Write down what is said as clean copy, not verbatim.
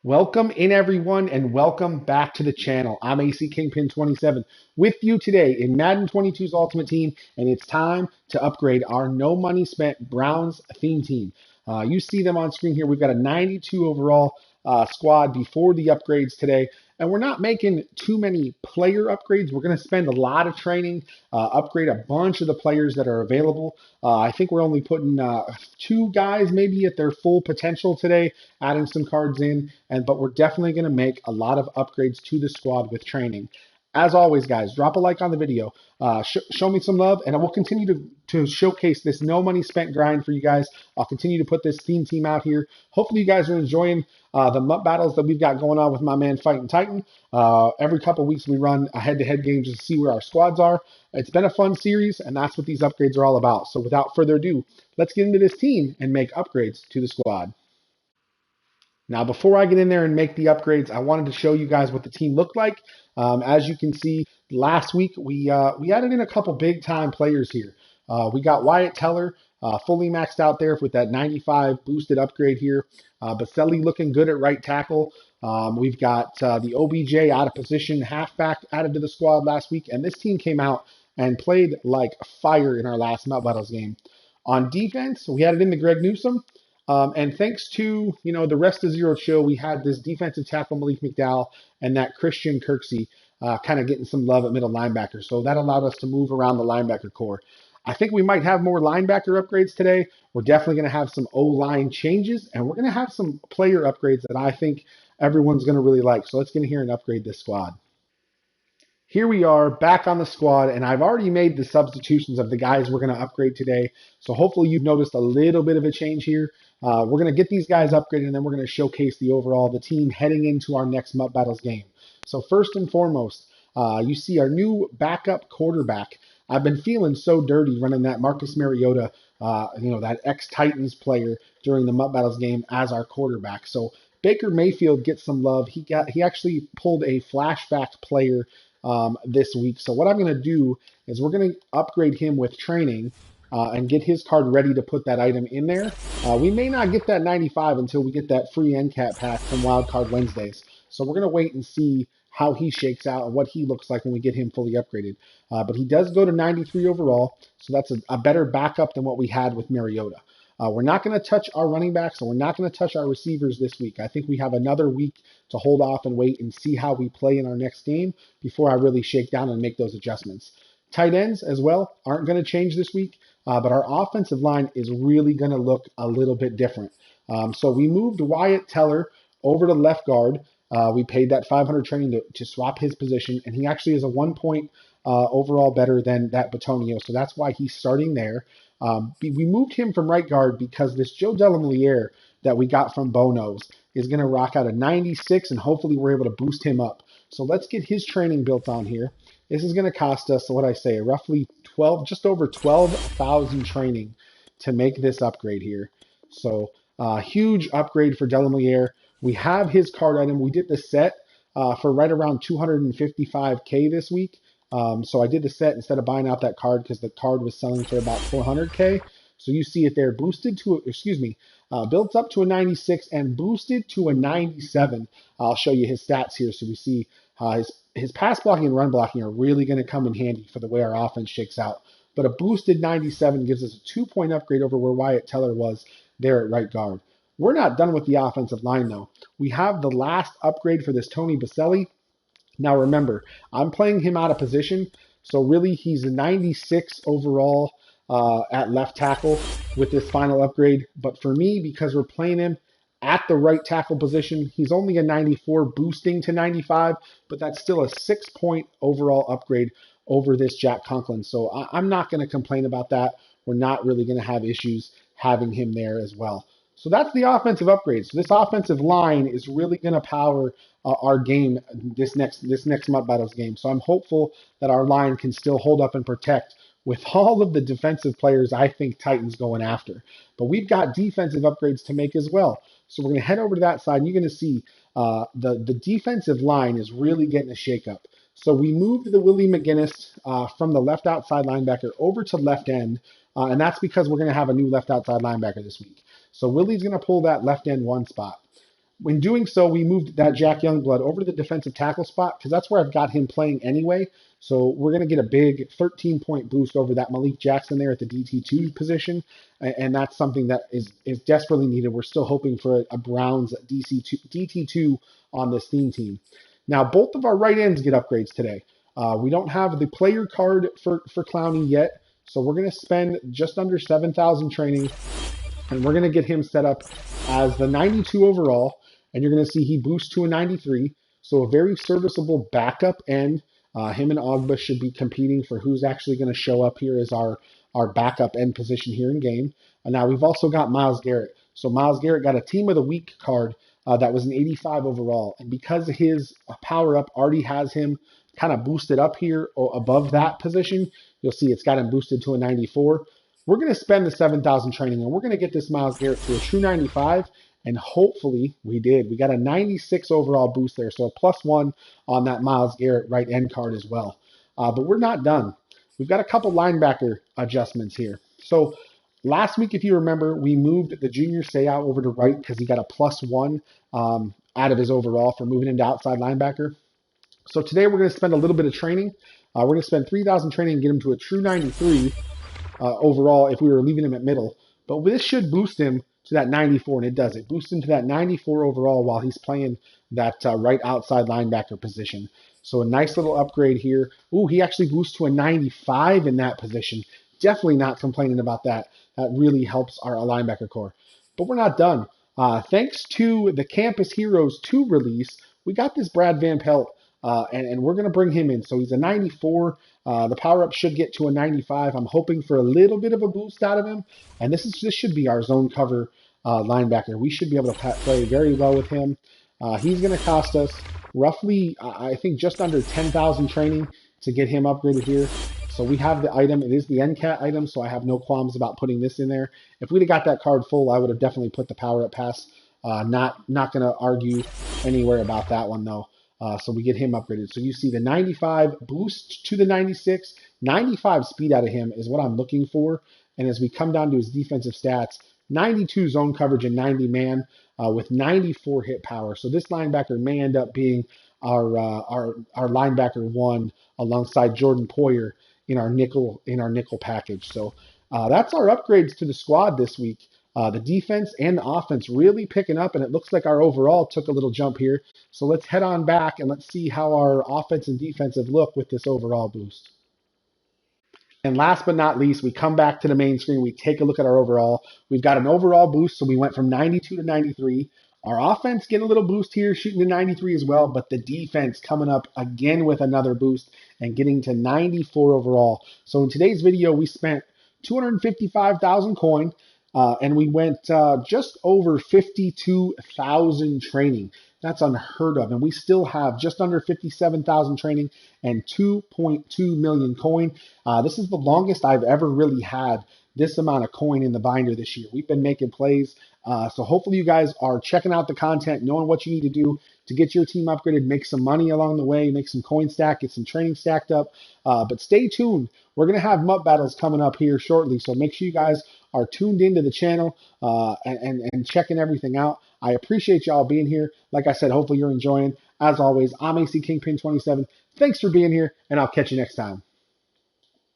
Welcome in everyone and welcome back to the channel. I'm AC Kingpin 27 with you today in Madden 22's Ultimate Team, and it's time to upgrade our no money spent Browns theme team. You see them on screen here. We've got a 92 overall squad before the upgrades today, and we're not making too many player upgrades. We're going to spend a lot of training, upgrade a bunch of the players that are available. I think we're only putting two guys maybe at their full potential today, adding some cards in, but we're definitely going to make a lot of upgrades to the squad with training. As always, guys, drop a like on the video, show me some love, and I will continue to showcase this no money spent grind for you guys. I'll continue to put this theme team out here. Hopefully you guys are enjoying the MUT battles that we've got going on with my man Fighting Titan. Every couple weeks we run a head-to-head game just to see where our squads are. It's been a fun series, and that's what these upgrades are all about. So without further ado, let's get into this team and make upgrades to the squad. Now, before I get in there and make the upgrades, I wanted to show you guys what the team looked like. As you can see, last week we added in a couple big-time players here. We got Wyatt Teller fully maxed out there with that 95 boosted upgrade here. Baselli looking good at right tackle. We've got the OBJ out of position halfback added to the squad last week, and this team came out and played like fire in our last MUT Battles game. On defense, we added in the Greg Newsome. And thanks to, the rest of Zero Chill, we had this defensive tackle, Malik McDowell, and that Christian Kirksey kind of getting some love at middle linebacker. So that allowed us to move around the linebacker core. I think we might have more linebacker upgrades today. We're definitely going to have some O-line changes, and we're going to have some player upgrades that I think everyone's going to really like. So let's get in here and upgrade this squad. Here we are back on the squad, and I've already made the substitutions of the guys we're going to upgrade today. So hopefully you've noticed a little bit of a change here. We're going to get these guys upgraded, and then we're going to showcase the team heading into our next MUT Battles game. So first and foremost, you see our new backup quarterback. I've been feeling so dirty running that Marcus Mariota, that ex-Titans player during the MUT Battles game as our quarterback. So Baker Mayfield gets some love. He actually pulled a flashback player this week. So what I'm going to do is we're going to upgrade him with training and get his card ready to put that item in there. We may not get that 95 until we get that free end cap pack from Wildcard Wednesdays. So we're going to wait and see how he shakes out and what he looks like when we get him fully upgraded. But he does go to 93 overall, so that's a better backup than what we had with Mariota. We're not going to touch our running backs, and we're not going to touch our receivers this week. I think we have another week to hold off and wait and see how we play in our next game before I really shake down and make those adjustments. Tight ends as well aren't going to change this week, but our offensive line is really going to look a little bit different. So we moved Wyatt Teller over to left guard. We paid that 500 training to swap his position, and he actually is a 1 point overall better than that Batonio, so that's why he's starting there. We moved him from right guard because this Joe Delamoliere that we got from Bonos is going to rock out a 96, and hopefully we're able to boost him up. So let's get his training built on here. This is going to cost us, roughly just over 12,000 training to make this upgrade here. So huge upgrade for Delamoliere. We have his card item. We did the set for right around 255K this week. So I did the set instead of buying out that card because the card was selling for about 400K. So you see it there, built up to a 96 and boosted to a 97. I'll show you his stats here so we see his pass blocking and run blocking are really going to come in handy for the way our offense shakes out. But a boosted 97 gives us a 2-point upgrade over where Wyatt Teller was there at right guard. We're not done with the offensive line, though. We have the last upgrade for this Tony Baselli. Now remember, I'm playing him out of position, so really he's a 96 overall at left tackle with this final upgrade. But for me, because we're playing him at the right tackle position, he's only a 94 boosting to 95, but that's still a 6-point overall upgrade over this Jack Conklin. So I'm not going to complain about that. We're not really going to have issues having him there as well. So that's the offensive upgrades. So this offensive line is really going to power our game this next MUT Battles game. So I'm hopeful that our line can still hold up and protect with all of the defensive players I think Titans going after. But we've got defensive upgrades to make as well. So we're going to head over to that side, and you're going to see the defensive line is really getting a shakeup. So we moved the Willie McGinnis from the left outside linebacker over to left end, and that's because we're going to have a new left outside linebacker this week. So Willie's going to pull that left end 1 spot. In doing so, we moved that Jack Youngblood over to the defensive tackle spot because that's where I've got him playing anyway. So we're going to get a big 13-point boost over that Malik Jackson there at the DT2 position, and that's something that is desperately needed. We're still hoping for a Browns DT2 on this theme team. Now, both of our right ends get upgrades today. We don't have the player card for Clowney yet, so we're going to spend just under 7,000 training, and we're going to get him set up as the 92 overall, and you're going to see he boosts to a 93, so a very serviceable backup end. Him and Ogba should be competing for who's actually going to show up here as our backup end position here in game. Now, we've also got Myles Garrett. So Myles Garrett got a Team of the Week card that was an 85 overall, and because his power-up already has him kind of boosted up here or above that position, you'll see it's got him boosted to a 94. We're going to spend the 7,000 training, and we're going to get this Myles Garrett to a true 95, and hopefully we did. We got a 96 overall boost there, so a +1 on that Myles Garrett right end card as well. But we're not done. We've got a couple linebacker adjustments here. So last week, if you remember, we moved the junior Seau over to right because he got a +1 out of his overall for moving into outside linebacker. So today we're going to spend a little bit of training. We're going to spend 3,000 training and get him to a true 93 overall if we were leaving him at middle. But this should boost him to that 94, and it does. It boosts him to that 94 overall while he's playing that right outside linebacker position. So a nice little upgrade here. Ooh, he actually boosts to a 95 in that position. Definitely not complaining about that. That really helps our linebacker core. But we're not done. Thanks to the Campus Heroes 2 release, we got this Brad Van Pelt, and we're going to bring him in. So he's a 94. The power-up should get to a 95. I'm hoping for a little bit of a boost out of him. And this should be our zone cover linebacker. We should be able to play very well with him. He's going to cost us roughly, I think, just under 10,000 training to get him upgraded here. So we have the item. It is the NCAT item, so I have no qualms about putting this in there. If we'd have got that card full, I would have definitely put the power-up pass. Not going to argue anywhere about that one, though. So we get him upgraded. So you see the 95 boost to the 96. 95 speed out of him is what I'm looking for. And as we come down to his defensive stats, 92 zone coverage and 90 man with 94 hit power. So this linebacker may end up being our linebacker 1 alongside Jordan Poyer in our nickel package. So that's our upgrades to the squad this week. The defense and the offense really picking up, and it looks like our overall took a little jump here. So let's head on back and let's see how our offense and defensive look with this overall boost. And last but not least, we come back to the main screen. We take a look at our overall. We've got an overall boost, so we went from 92 to 93. Our offense getting a little boost here, shooting to 93 as well, but the defense coming up again with another boost and getting to 94 overall. So in today's video, we spent 255,000 coin. And we went just over 52,000 training. That's unheard of. And we still have just under 57,000 training and 2.2 million coin. This is the longest I've ever really had this amount of coin in the binder this year. We've been making plays. So hopefully you guys are checking out the content, knowing what you need to do to get your team upgraded, make some money along the way, make some coin stack, get some training stacked up. But stay tuned. We're going to have MUT Battles coming up here shortly. So make sure you guys are tuned into the channel and checking everything out. I appreciate y'all being here. Like I said, hopefully you're enjoying. As always, I'm AC Kingpin 27. Thanks for being here, and I'll catch you next time.